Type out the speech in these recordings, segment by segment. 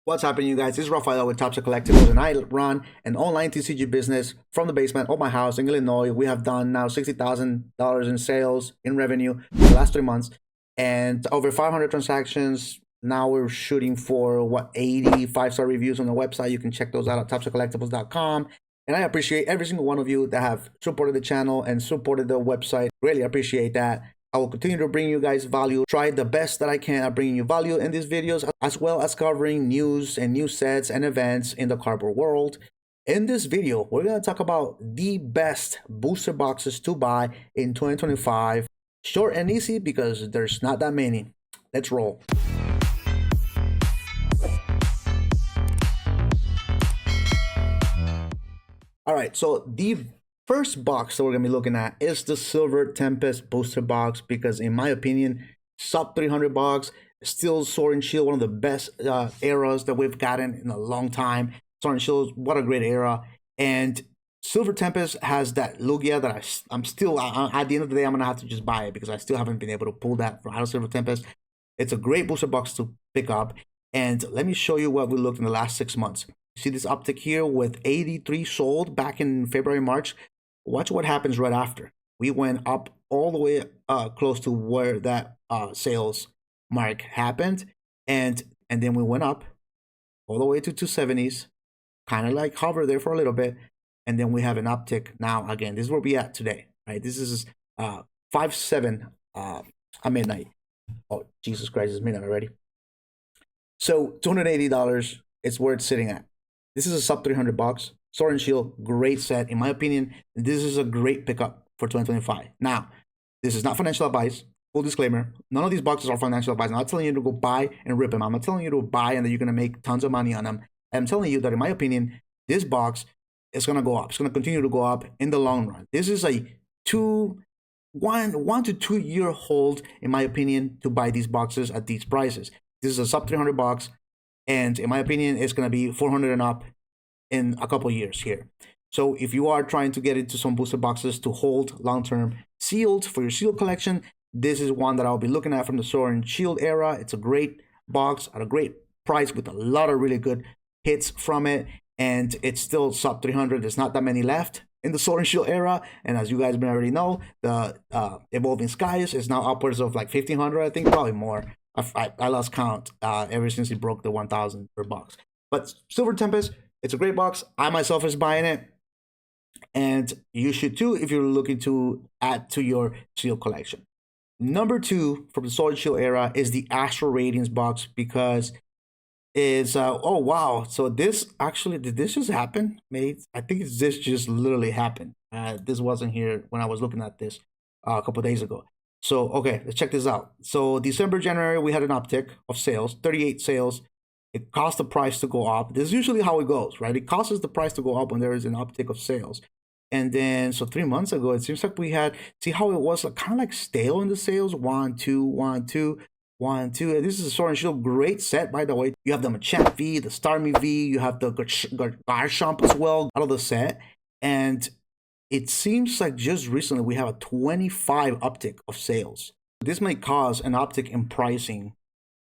What's happening, you guys? This is Rafael with Top Collectibles, and I run an online TCG business from the basement of my house in Illinois. We have done now $60,000 in sales, in revenue, in the last 3 months, and over 500 transactions. Now we're shooting for 80 5-star reviews on the website. You can check those out at topscollectibles.com. And I appreciate every single one of you that have supported the channel and supported the website. Really appreciate that. I will continue to bring you guys value. Try the best that I can at bringing you value in these videos, as well as covering news and new sets and events in the cardboard world. In this video, we're going to talk about the best booster boxes to buy in 2025. Short and easy because there's not that many. Let's roll. All right, so the first box that we're gonna be looking at is the Silver Tempest booster box, because in my opinion, sub 300 bucks, still Sword and Shield, one of the best eras that we've gotten in a long time. Sword and Shield, what a great era. And Silver Tempest has that Lugia that I'm still, at the end of the day, I'm gonna have to just buy it because I still haven't been able to pull that out of Silver Tempest. It's a great booster box to pick up. And let me show you what we looked in the last 6 months. See this uptick here with 83 sold back in February, March. Watch what happens right after. We went up all the way close to where that sales mark happened, and then we went up all the way to 270s, kind of like hover there for a little bit, and then we have an uptick now. Again, this is where we at today, right? This is 5/7 at midnight. Oh, Jesus Christ, it's midnight already. So $280 is where it's sitting at. This is a sub 300 bucks. Sword and Shield, great set. In my opinion, this is a great pickup for 2025. Now, this is not financial advice. Full disclaimer, none of these boxes are financial advice. I'm not telling you to go buy and rip them. I'm not telling you to buy and that you're going to make tons of money on them. I'm telling you that, in my opinion, this box is going to go up. It's going to continue to go up in the long run. This is a 1 to 2 year hold, in my opinion, to buy these boxes at these prices. This is a sub 300 bucks. And in my opinion, it's going to be 400 and up in a couple years here. So if you are trying to get into some booster boxes to hold long-term sealed for your sealed collection, this is one that I'll be looking at from the Sword and Shield era. It's a great box at a great price with a lot of really good hits from it. And it's still sub 300. There's not that many left in the Sword and Shield era. And as you guys may already know, the Evolving Skies is now upwards of like 1,500, I think, probably more. I lost count ever since it broke the 1,000 per box. But Silver Tempest, it's a great box. I myself is buying it, and you should too if you're looking to add to your Shield collection. Number 2 from the Sword and Shield era is the Astral Radiance box, because it's oh wow. So this actually, did this just happen? I think this just literally happened. This wasn't here when I was looking at this a couple days ago. So, okay, let's check this out. So December, January, we had an uptick of sales, 38 sales. It cost the price to go up. This is usually how it goes, right? It costs the price to go up when there is an uptick of sales. And then, so 3 months ago, it seems like we had, see how it was kind of like stale in the sales, 1, 2, 1, 2, 1, 2. And this is a Sword and Shield, great set, by the way. You have the Machamp V, the Starmie V, you have the Garchomp as well out of the set. And it seems like just recently we have a 25 uptick of sales. This may cause an uptick in pricing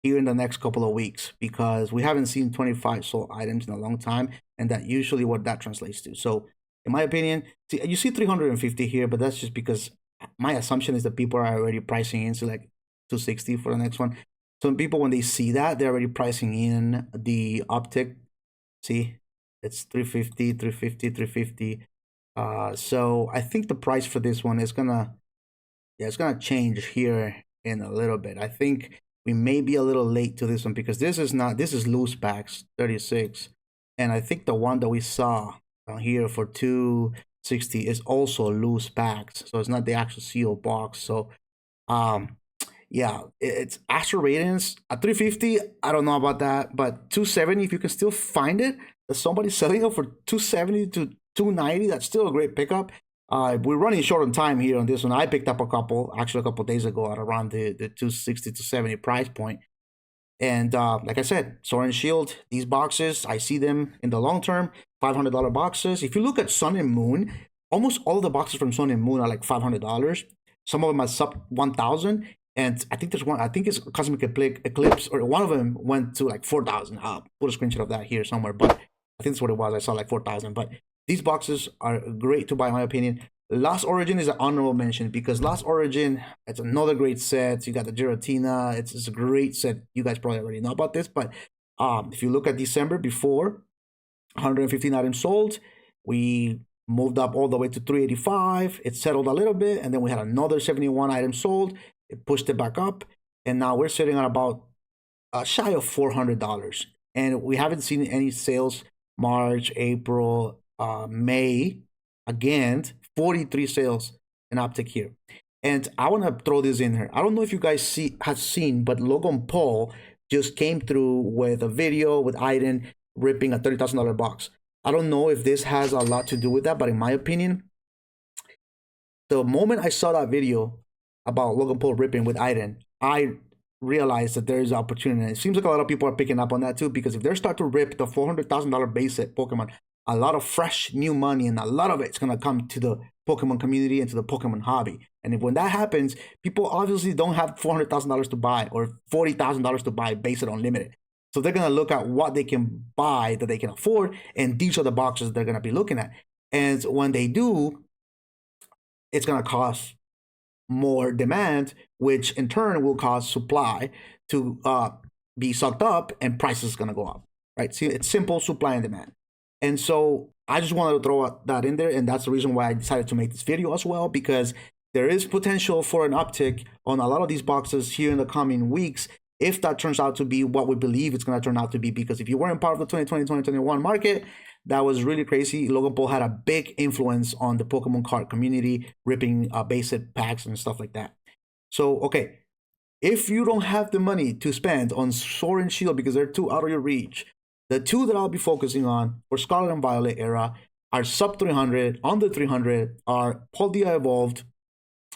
here in the next couple of weeks, because we haven't seen 25 sold items in a long time, and that usually what that translates to. So in my opinion, you see 350 here, but that's just because my assumption is that people are already pricing in, so like 260 for the next one. So people, when they see that, they're already pricing in the uptick. See, it's 350, 350, 350. So I think the price for this one is it's gonna change here in a little bit. I think we may be a little late to this one, because this is loose packs 36, and I think the one that we saw down here for 260 is also loose packs, so it's not the actual seal box. So yeah, it's Astral Radiance at 350. I don't know about that, but 270, if you can still find it, there's somebody selling it for 270 to 290, that's still a great pickup. We're running short on time here on this one. I picked up a couple days ago at around the 260 to 70 price point. And like I said, Sword and Shield, these boxes, I see them in the long term, $500 boxes. If you look at Sun and Moon, almost all of the boxes from Sun and Moon are like $500. Some of them are sub 1,000. And I think there's one. I think it's Cosmic Eclipse, or one of them went to like 4,000. I'll put a screenshot of that here somewhere, but I think that's what it was. I saw like 4,000. But these boxes are great to buy, in my opinion. Lost Origin is an honorable mention because Lost Origin, it's another great set. You got the Giratina. It's a great set. You guys probably already know about this, but if you look at December before, 115 items sold. We moved up all the way to 385. It settled a little bit, and then we had another 71 items sold. It pushed it back up, and now we're sitting on about shy of $400. And we haven't seen any sales March, April, May. Again, 43 sales and uptick here. And I want to throw this in here. I don't know if you guys have seen, but Logan Paul just came through with a video with Aiden ripping a $30,000 box. I don't know if this has a lot to do with that, but in my opinion, the moment I saw that video about Logan Paul ripping with Aiden, I realized that there is opportunity. And it seems like a lot of people are picking up on that too, because if they start to rip the $400,000 base set Pokemon, a lot of fresh new money and a lot of it's going to come to the Pokemon community and to the Pokemon hobby. And when that happens, people obviously don't have $400,000 to buy or $40,000 to buy base set unlimited. So they're going to look at what they can buy that they can afford, and these are the boxes they're going to be looking at. And when they do, it's going to cost more demand, which in turn will cause supply to be sucked up, and prices is going to go up, right? See, it's simple supply and demand. And so I just wanted to throw that in there, and that's the reason why I decided to make this video as well, because there is potential for an uptick on a lot of these boxes here in the coming weeks, if that turns out to be what we believe it's going to turn out to be. Because if you weren't part of the 2020-2021 market, that was really crazy. Logan Paul had a big influence on the Pokemon card community, ripping basic packs and stuff like that. So, okay, if you don't have the money to spend on Sword and Shield because they're too out of your reach, the two that I'll be focusing on for Scarlet and Violet era are sub 300, under 300, are Paldea Evolved.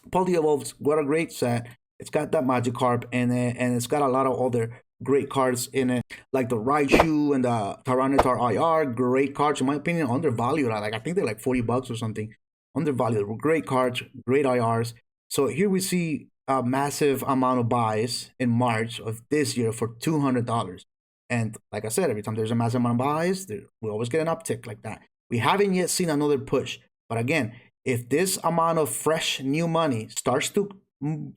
Paldea Evolved's what a great set. It's got that Magikarp in it, and it's got a lot of other great cards in it, like the Raichu and the Tyranitar IR. Great cards, in my opinion, undervalued. Like, I think they're like $40 or something. Undervalued. Great cards, great IRs. So here we see a massive amount of buys in March of this year for $200. And like I said, every time there's a massive amount of buys, we always get an uptick like that. We haven't yet seen another push. But again, if this amount of fresh new money starts to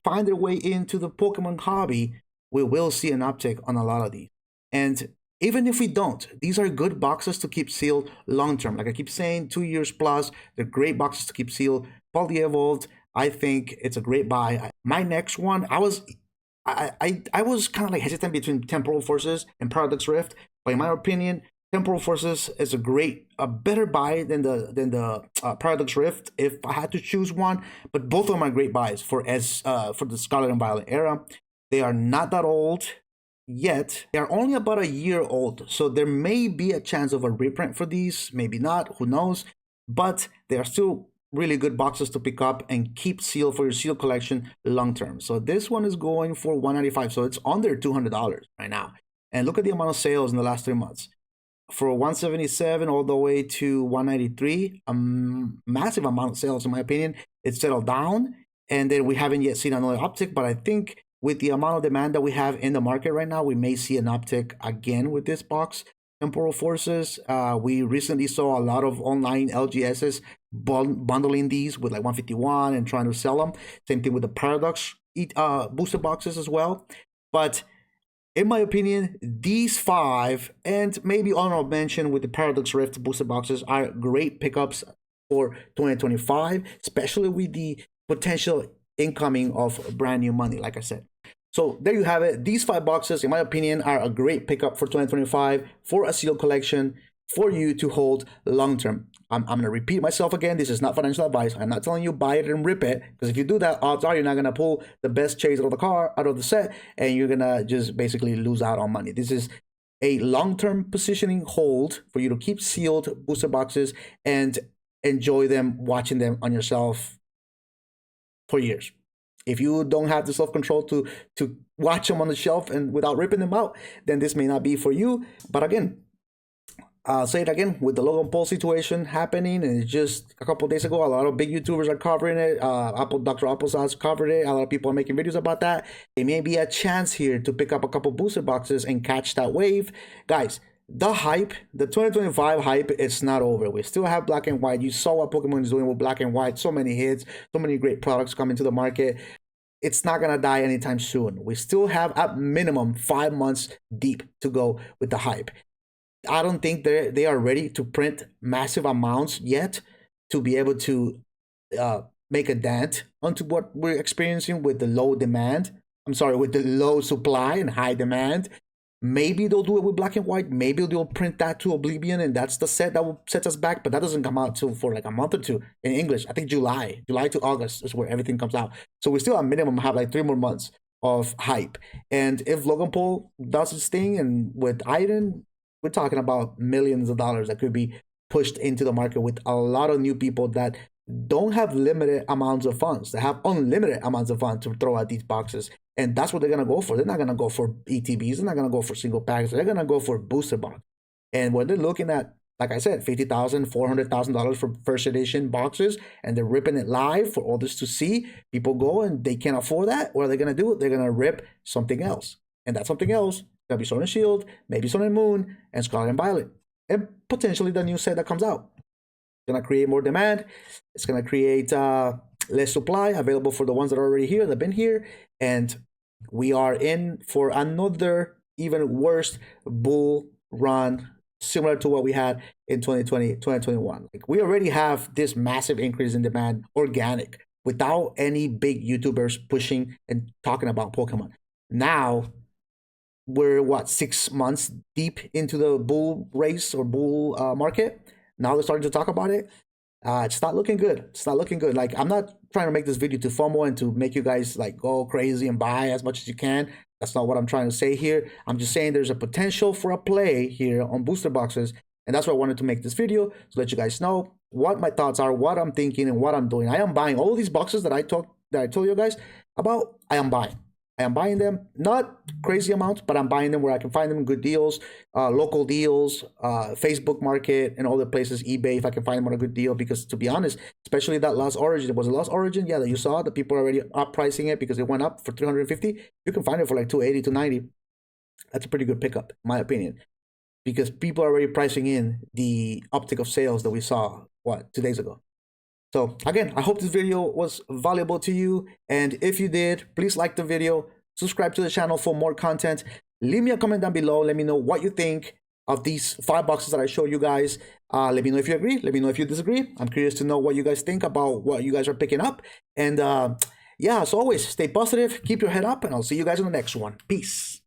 find their way into the Pokemon hobby, we will see an uptick on a lot of these. And even if we don't, these are good boxes to keep sealed long term. Like I keep saying, 2 years plus, they're great boxes to keep sealed. Paldea Evolved, I think it's a great buy. My next one, I was kind of like hesitant between Temporal Forces and Paradox Rift, but in my opinion, Temporal Forces is a better buy than the Paradox Rift if I had to choose one. But both of them are great buys for the Scarlet and Violet era. They are not that old yet. They are only about a year old, so there may be a chance of a reprint for these. Maybe not. Who knows? But they are still really good boxes to pick up and keep sealed for your seal collection long term. So this one is going for $195, so it's under $200 right now. And look at the amount of sales in the last 3 months. For 177 all the way to 193, a massive amount of sales in my opinion. It's settled down, and then we haven't yet seen another uptick, but I think with the amount of demand that we have in the market right now, we may see an uptick again with this box. Temporal Forces, we recently saw a lot of online LGSs bundling these with like 151 and trying to sell them. Same thing with the Paradox booster boxes as well. But in my opinion, these 5, and maybe honorable mention with the Paradox Rift booster boxes, are great pickups for 2025, especially with the potential incoming of brand new money, like I said. So there you have it. These 5 boxes, in my opinion, are a great pickup for 2025 for a seal collection for you to hold long term. I'm going to repeat myself again. This is not financial advice. I'm not telling you buy it and rip it, because if you do that, odds are you're not going to pull the best chase out of the set, and you're going to just basically lose out on money. This is a long-term positioning hold for you to keep sealed booster boxes and enjoy them, watching them on yourself for years. If you don't have the self-control to watch them on the shelf and without ripping them out, then this may not be for you. But again, I'll say it again, with the Logan Paul situation happening, and it's just a couple days ago, a lot of big YouTubers are covering it. Dr. Applesauce covered it. A lot of people are making videos about that. It may be a chance here to pick up a couple booster boxes and catch that wave. Guys, the hype, the 2025 hype, it's not over. We still have black and white. You saw what Pokemon is doing with black and white. So many hits, so many great products coming to the market. It's not gonna die anytime soon. We still have at minimum 5 months deep to go with the hype. I don't think they are ready to print massive amounts yet to be able to make a dent onto what we're experiencing with the low demand. I'm sorry, with the low supply and high demand. Maybe they'll do it with black and white. Maybe they'll print that to oblivion, and that's the set that will set us back. But that doesn't come out till for like a month or two in English. I think July to August is where everything comes out. So we still at minimum have like 3 more months of hype. And if Logan Paul does his thing, and with Iron, we're talking about millions of dollars that could be pushed into the market with a lot of new people that don't have limited amounts of funds. They have unlimited amounts of funds to throw at these boxes. And that's what they're going to go for. They're not going to go for ETBs. They're not going to go for single packs. They're going to go for booster box. And when they're looking at, like I said, $50,000, $400,000 for first edition boxes, and they're ripping it live for others to see, people go and they can't afford that. What are they going to do? They're going to rip something else. And that something else is going to be Sword and Shield, maybe Sun and Moon, and Scarlet and Violet. And potentially the new set that comes out. It's going to create more demand. It's going to create less supply available for the ones that are already here, that have been here. And we are in for another even worse bull run, similar to what we had in 2020, 2021. Like, we already have this massive increase in demand, organic, without any big YouTubers pushing and talking about Pokemon. Now, we're what, 6 months deep into the bull race or bull market. Now they're starting to talk about it. It's not looking good. It's not looking good. Like, I'm not trying to make this video to FOMO and to make you guys like go crazy and buy as much as you can. That's not what I'm trying to say here. I'm just saying there's a potential for a play here on booster boxes. And that's why I wanted to make this video, to let you guys know what my thoughts are, what I'm thinking, and what I'm doing. I am buying all these boxes that I told you guys about. I am buying them, not crazy amounts, but I'm buying them where I can find them in good deals, local deals, Facebook Market, and other places, eBay, if I can find them on a good deal. Because to be honest, especially that Lost Origin, it was a Lost Origin, yeah, that you saw, that people are already up pricing it because it went up for 350. You can find it for like 280, 290. That's a pretty good pickup, in my opinion, because people are already pricing in the uptick of sales that we saw, 2 days ago. So again, I hope this video was valuable to you. And if you did, please like the video, subscribe to the channel for more content. Leave me a comment down below. Let me know what you think of these 5 boxes that I showed you guys. Let me know if you agree. Let me know if you disagree. I'm curious to know what you guys think about what you guys are picking up. And yeah, as always, stay positive, keep your head up, and I'll see you guys in the next one. Peace.